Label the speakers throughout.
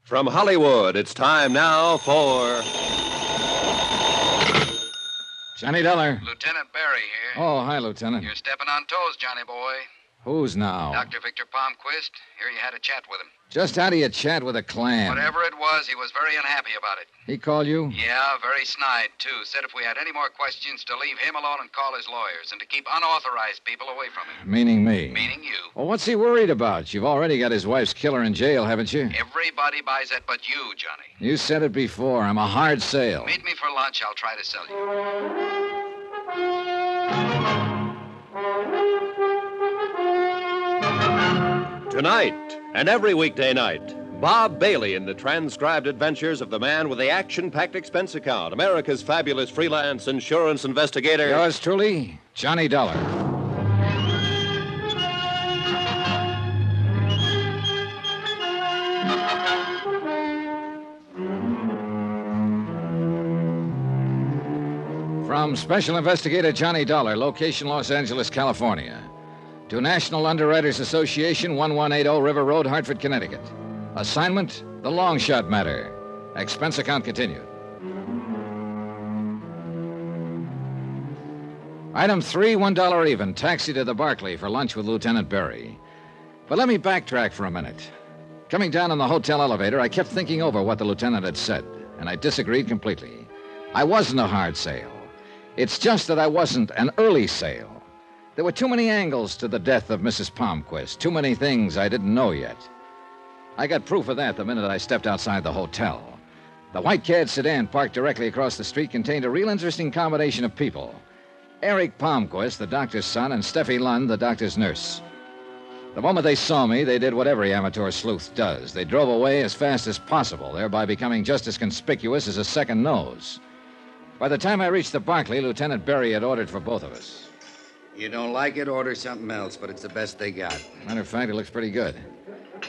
Speaker 1: From Hollywood, it's time now for...
Speaker 2: Johnny Dollar.
Speaker 3: Lieutenant Barry here.
Speaker 2: Oh, hi, Lieutenant.
Speaker 3: You're stepping on toes, Johnny boy.
Speaker 2: Who's now?
Speaker 3: Dr. Victor Palmquist. Here you had a chat with him.
Speaker 2: Just how do you chat with a clam?
Speaker 3: Whatever it was, he was very unhappy about it.
Speaker 2: He called you?
Speaker 3: Yeah, very snide, too. Said if we had any more questions, to leave him alone and call his lawyers, and to keep unauthorized people away from him.
Speaker 2: Meaning me?
Speaker 3: Meaning you.
Speaker 2: Well, what's he worried about? You've already got his wife's killer in jail, haven't you?
Speaker 3: Everybody buys that but you, Johnny.
Speaker 2: You said it before. I'm a hard sale.
Speaker 3: Meet me for lunch. I'll try to sell you.
Speaker 1: Tonight, and every weekday night, Bob Bailey in the transcribed adventures of the man with the action-packed expense account, America's fabulous freelance insurance investigator.
Speaker 2: Yours truly, Johnny Dollar. From Special Investigator Johnny Dollar, location Los Angeles, California, to National Underwriters Association, 1180 River Road, Hartford, Connecticut. Assignment, the long shot matter. Expense account continued. Item 3, $1 even. Taxi to the Barclay for lunch with Lieutenant Barry. But let me backtrack for a minute. Coming down in the hotel elevator, I kept thinking over what the lieutenant had said, and I disagreed completely. I wasn't a hard sale. It's just that I wasn't an early sale. There were too many angles to the death of Mrs. Palmquist, too many things I didn't know yet. I got proof of that the minute I stepped outside the hotel. The white cad sedan parked directly across the street contained a real interesting combination of people. Eric Palmquist, the doctor's son, and Steffi Lund, the doctor's nurse. The moment they saw me, they did what every amateur sleuth does. They drove away as fast as possible, thereby becoming just as conspicuous as a second nose. By the time I reached the Barclay, Lieutenant Barry had ordered for both of us.
Speaker 3: You don't like it, order something else, but it's the best they got.
Speaker 2: Matter of fact, it looks pretty good.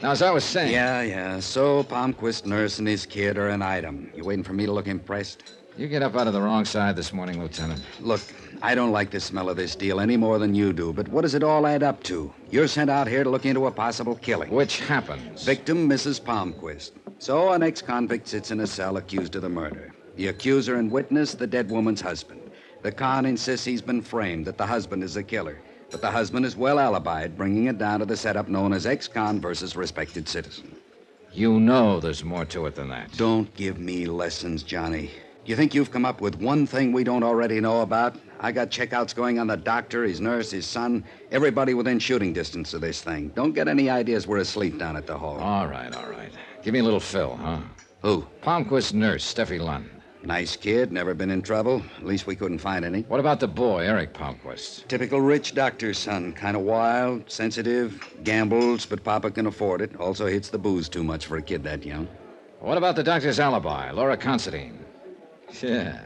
Speaker 2: Now, as I was saying...
Speaker 3: Yeah. So, Palmquist nurse and his kid are an item. You waiting for me to look impressed?
Speaker 2: You get up out of the wrong side this morning, Lieutenant.
Speaker 3: Look, I don't like the smell of this deal any more than you do, but what does it all add up to? You're sent out here to look into a possible killing.
Speaker 2: Which happens.
Speaker 3: Victim, Mrs. Palmquist. So, an ex-convict sits in a cell accused of the murder. The accuser and witness, the dead woman's husband. The con insists he's been framed, that the husband is the killer. But the husband is well alibied, bringing it down to the setup known as ex-con versus respected citizen.
Speaker 2: You know there's more to it than that.
Speaker 3: Don't give me lessons, Johnny. You think you've come up with one thing we don't already know about? I got checkouts going on the doctor, his nurse, his son, everybody within shooting distance of this thing. Don't get any ideas we're asleep down at the hall.
Speaker 2: All right. Give me a little fill, huh?
Speaker 3: Who?
Speaker 2: Palmquist's nurse, Steffi Lund.
Speaker 3: Nice kid, never been in trouble. At least we couldn't find any.
Speaker 2: What about the boy, Eric Palmquist?
Speaker 3: Typical rich doctor's son. Kind of wild, sensitive, gambles, but Papa can afford it. Also hits the booze too much for a kid that young.
Speaker 2: What about the doctor's alibi, Laura Considine? Yeah,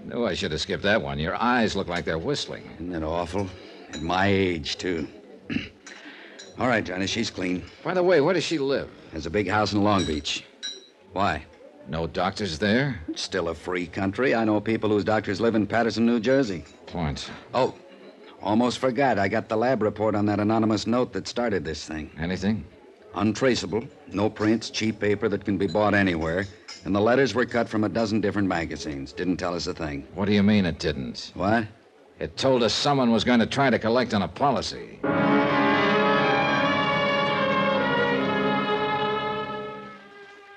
Speaker 2: knew I should have skipped that one. Your eyes look like they're whistling.
Speaker 3: Isn't that awful? At my age, too. All right, Johnny, she's clean.
Speaker 2: By the way, where does she live?
Speaker 3: Has a big house in Long Beach. Why?
Speaker 2: No doctors there?
Speaker 3: It's still a free country. I know people whose doctors live in Patterson, New Jersey.
Speaker 2: Point.
Speaker 3: Oh, almost forgot. I got the lab report on that anonymous note that started this thing.
Speaker 2: Anything?
Speaker 3: Untraceable. No prints, cheap paper that can be bought anywhere. And the letters were cut from a dozen different magazines. Didn't tell us a thing.
Speaker 2: What do you mean it didn't?
Speaker 3: What?
Speaker 2: It told us someone was going to try to collect on a policy.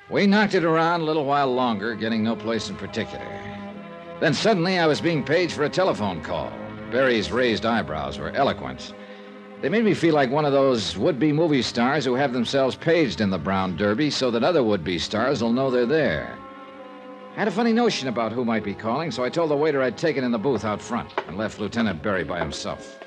Speaker 2: We knocked it around a little while longer, getting no place in particular. Then suddenly I was being paged for a telephone call. Barry's raised eyebrows were eloquent. They made me feel like one of those would-be movie stars who have themselves paged in the Brown Derby so that other would-be stars will know they're there. I had a funny notion about who might be calling, so I told the waiter I'd taken in the booth out front and left Lieutenant Barry by himself.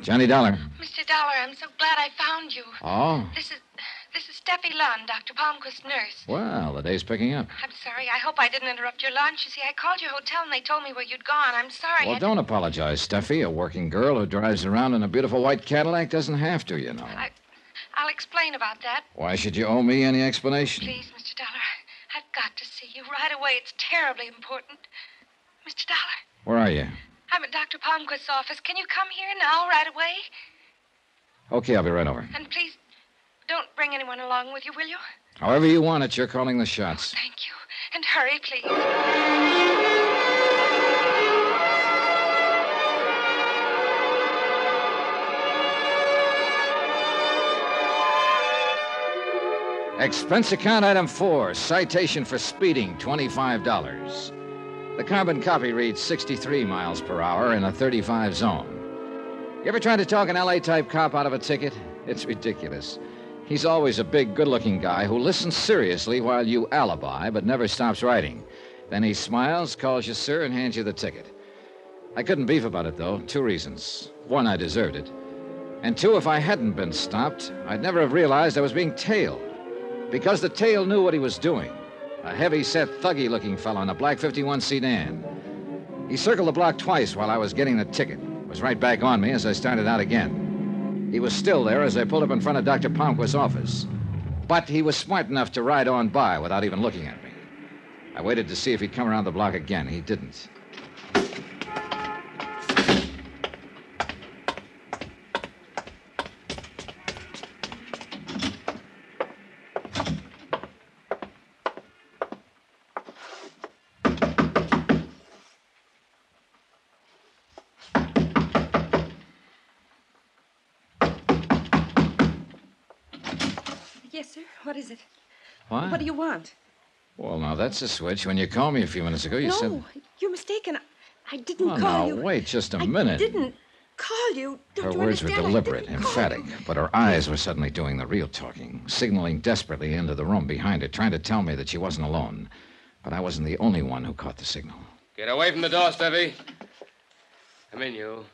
Speaker 2: Johnny Dollar.
Speaker 4: Mr. Dollar, I'm so glad I found you.
Speaker 2: Oh?
Speaker 4: This is Steffi Lund, Dr. Palmquist's nurse.
Speaker 2: Well, the day's picking up.
Speaker 4: I'm sorry. I hope I didn't interrupt your lunch. You see, I called your hotel and they told me where you'd gone. I'm sorry.
Speaker 2: Well, don't apologize, Steffi. A working girl who drives around in a beautiful white Cadillac doesn't have to, you know.
Speaker 4: I'll explain about that.
Speaker 2: Why should you owe me any explanation?
Speaker 4: Please, Mr. Dollar, I've got to see you right away. It's terribly important. Mr. Dollar.
Speaker 2: Where are you?
Speaker 4: I'm at Dr. Palmquist's office. Can you come here now, right away?
Speaker 2: Okay, I'll be right over.
Speaker 4: And please, don't Don't bring anyone along with you, will you?
Speaker 2: However you want it, you're calling the shots.
Speaker 4: Thank you. And hurry, please.
Speaker 2: Expense account item 4, citation for speeding, $25. The carbon copy reads 63 miles per hour in a 35 zone. You ever tried to talk an LA-type cop out of a ticket? It's ridiculous. He's always a big, good-looking guy who listens seriously while you alibi, but never stops writing. Then he smiles, calls you sir, and hands you the ticket. I couldn't beef about it, though. 2 reasons. 1, I deserved it. And 2, if I hadn't been stopped, I'd never have realized I was being tailed. Because the tail knew what he was doing. A heavy-set, thuggy-looking fellow in a black 51 sedan. He circled the block twice while I was getting the ticket. Was right back on me as I started out again. He was still there as I pulled up in front of Dr. Palmquist's office. But he was smart enough to ride on by without even looking at me. I waited to see if he'd come around the block again. He didn't.
Speaker 5: Yes, sir. What is it?
Speaker 2: What?
Speaker 5: What do you want?
Speaker 2: Well, now, that's a switch. When you called me a few minutes ago, you said...
Speaker 5: No, you're mistaken. I didn't
Speaker 2: Well,
Speaker 5: call
Speaker 2: now,
Speaker 5: you.
Speaker 2: wait just a minute.
Speaker 5: I didn't call you. Don't
Speaker 2: Her
Speaker 5: you
Speaker 2: words were
Speaker 5: understand? I
Speaker 2: deliberate,
Speaker 5: didn't call
Speaker 2: emphatic,
Speaker 5: you.
Speaker 2: but her eyes were suddenly doing the real talking, signaling desperately into the room behind her, trying to tell me that she wasn't alone. But I wasn't the only one who caught the signal.
Speaker 6: Get away from the door, Steffi. Come in, you.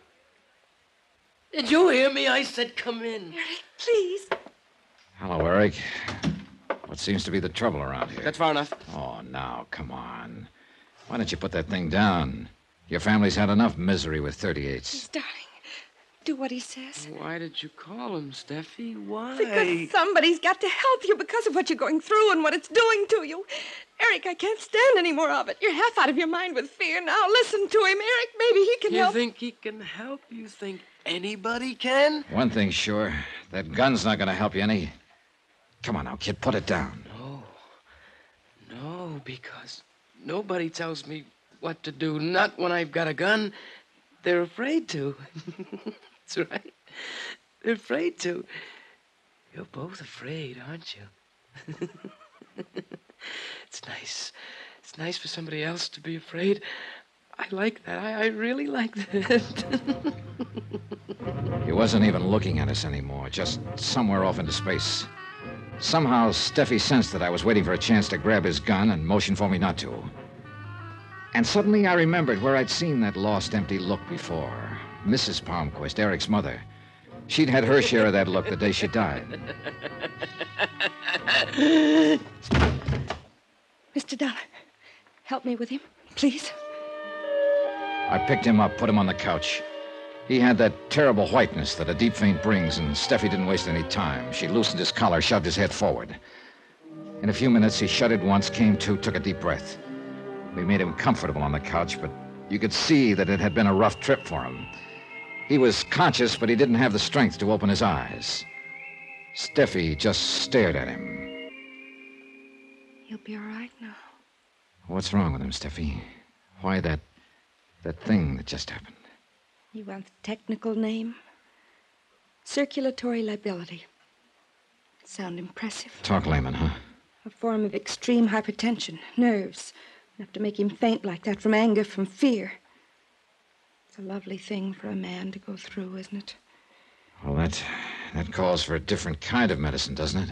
Speaker 6: Did you hear me? I said come in.
Speaker 5: Eric, please.
Speaker 2: Hello, Eric. What seems to be the trouble around here?
Speaker 6: That's far enough.
Speaker 2: Oh, now, come on. Why don't you put that thing down? Your family's had enough misery with 38s.
Speaker 5: Darling, do what he says.
Speaker 6: Why did you call him, Steffi? Why?
Speaker 5: Because somebody's got to help you because of what you're going through and what it's doing to you. Eric, I can't stand any more of it. You're half out of your mind with fear. Now listen to him, Eric. Maybe he can help.
Speaker 6: You think he can help? You think anybody can?
Speaker 2: One thing's sure. That gun's not going to help you any. Come on now, kid, put it down.
Speaker 6: No, because nobody tells me what to do. Not when I've got a gun. They're afraid to. That's right. They're afraid to. You're both afraid, aren't you? It's nice. It's nice for somebody else to be afraid. I like that. I really like that.
Speaker 2: He wasn't even looking at us anymore, just somewhere off into space. Somehow, Steffi sensed that I was waiting for a chance to grab his gun and motioned for me not to. And suddenly I remembered where I'd seen that lost, empty look before. Mrs. Palmquist, Eric's mother. She'd had her share of that look the day she died.
Speaker 5: Mr. Dollar, help me with him, please.
Speaker 2: I picked him up, put him on the couch. He had that terrible whiteness that a deep faint brings, and Steffi didn't waste any time. She loosened his collar, shoved his head forward. In a few minutes, he shuddered once, came to, took a deep breath. We made him comfortable on the couch, but you could see that it had been a rough trip for him. He was conscious, but he didn't have the strength to open his eyes. Steffi just stared at him.
Speaker 5: He'll be all right now.
Speaker 2: What's wrong with him, Steffi? Why that thing that just happened?
Speaker 5: You want the technical name? Circulatory liability. Sound impressive?
Speaker 2: Talk layman, huh?
Speaker 5: A form of extreme hypertension. Nerves. Enough to make him faint like that from anger, from fear. It's a lovely thing for a man to go through, isn't it?
Speaker 2: Well, that calls for a different kind of medicine, doesn't it?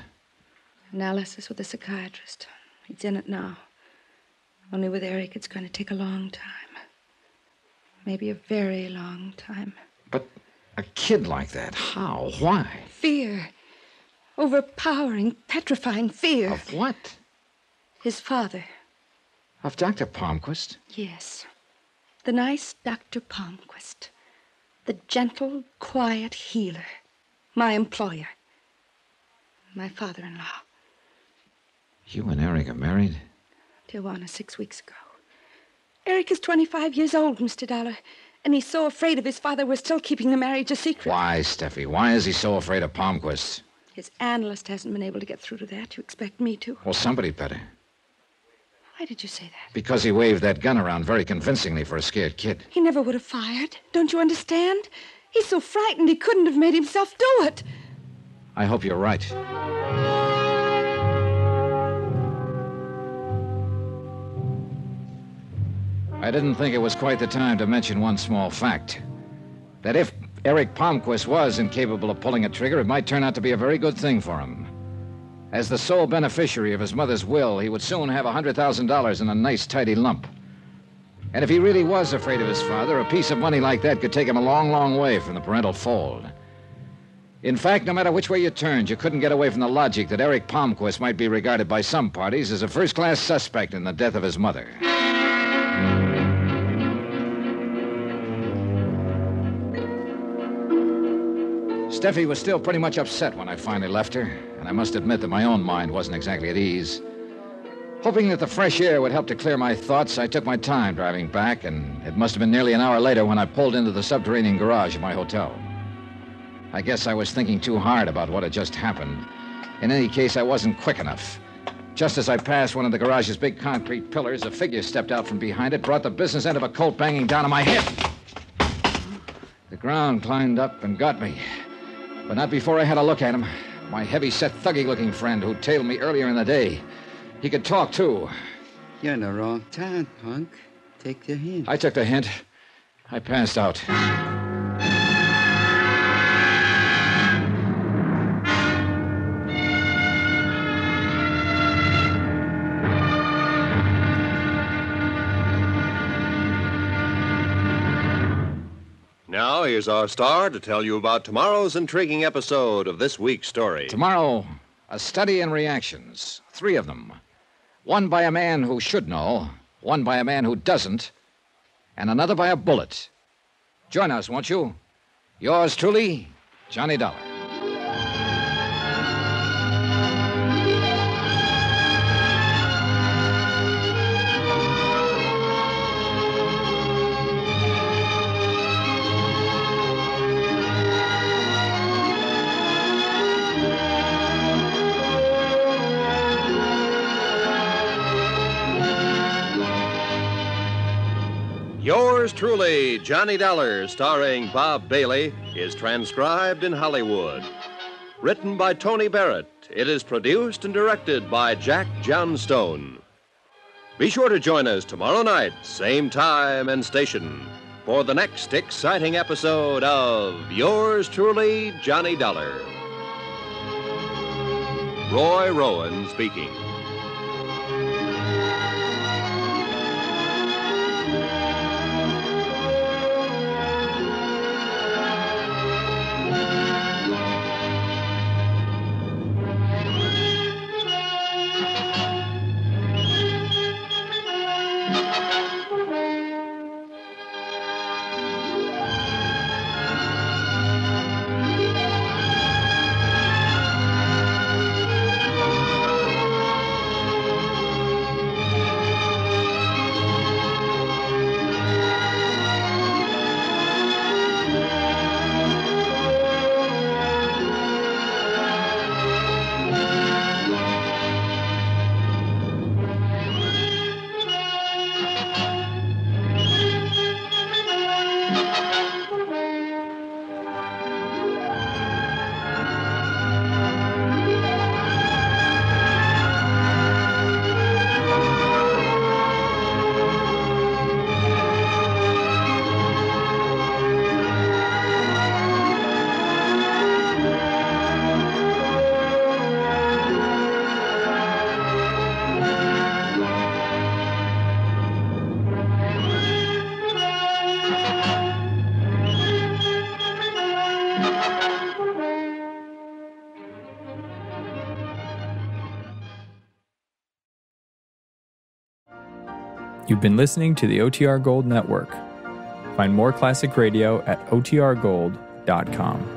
Speaker 5: Analysis with a psychiatrist. He's in it now. Only with Eric, it's going to take a long time. Maybe a very long time.
Speaker 2: But a kid like that, how? Why?
Speaker 5: Fear. Overpowering, petrifying fear.
Speaker 2: Of what?
Speaker 5: His father.
Speaker 2: Of Dr. Palmquist?
Speaker 5: Yes. The nice Dr. Palmquist. The gentle, quiet healer. My employer. My father-in-law.
Speaker 2: You and Eric are married?
Speaker 5: Tijuana 6 weeks ago. Eric is 25 years old, Mr. Dollar, and he's so afraid of his father we're still keeping the marriage a secret.
Speaker 2: Why, Steffi? Why is he so afraid of Palmquist?
Speaker 5: His analyst hasn't been able to get through to that. You expect me to?
Speaker 2: Well, somebody better.
Speaker 5: Why did you say that?
Speaker 2: Because he waved that gun around very convincingly for a scared kid.
Speaker 5: He never would have fired. Don't you understand? He's so frightened he couldn't have made himself do it.
Speaker 2: I hope you're right. I didn't think it was quite the time to mention one small fact. That if Eric Palmquist was incapable of pulling a trigger, it might turn out to be a very good thing for him. As the sole beneficiary of his mother's will, he would soon have $100,000 in a nice, tidy lump. And if he really was afraid of his father, a piece of money like that could take him a long, long way from the parental fold. In fact, no matter which way you turned, you couldn't get away from the logic that Eric Palmquist might be regarded by some parties as a first-class suspect in the death of his mother. Steffi was still pretty much upset when I finally left her, and I must admit that my own mind wasn't exactly at ease. Hoping that the fresh air would help to clear my thoughts, I took my time driving back, and it must have been nearly an hour later when I pulled into the subterranean garage of my hotel. I guess I was thinking too hard about what had just happened. In any case, I wasn't quick enough. Just as I passed one of the garage's big concrete pillars, a figure stepped out from behind it, brought the business end of a Colt banging down on my head. The ground climbed up and got me. But not before I had a look at him. My heavy-set, thuggy-looking friend who tailed me earlier in the day. He could talk, too.
Speaker 3: You're in the wrong town, punk. Take the hint.
Speaker 2: I took the hint. I passed out.
Speaker 1: Now, here's our star to tell you about tomorrow's intriguing episode of this week's story.
Speaker 2: Tomorrow, a study in reactions. 3 of them. One by a man who should know, one by a man who doesn't, and another by a bullet. Join us, won't you? Yours truly, Johnny Dollar.
Speaker 1: Yours truly, Johnny Dollar, starring Bob Bailey, is transcribed in Hollywood. Written by Tony Barrett, it is produced and directed by Jack Johnstone. Be sure to join us tomorrow night, same time and station, for the next exciting episode of Yours truly, Johnny Dollar. Roy Rowan speaking.
Speaker 7: You've been listening to the OTR Gold Network. Find more classic radio at otrgold.com.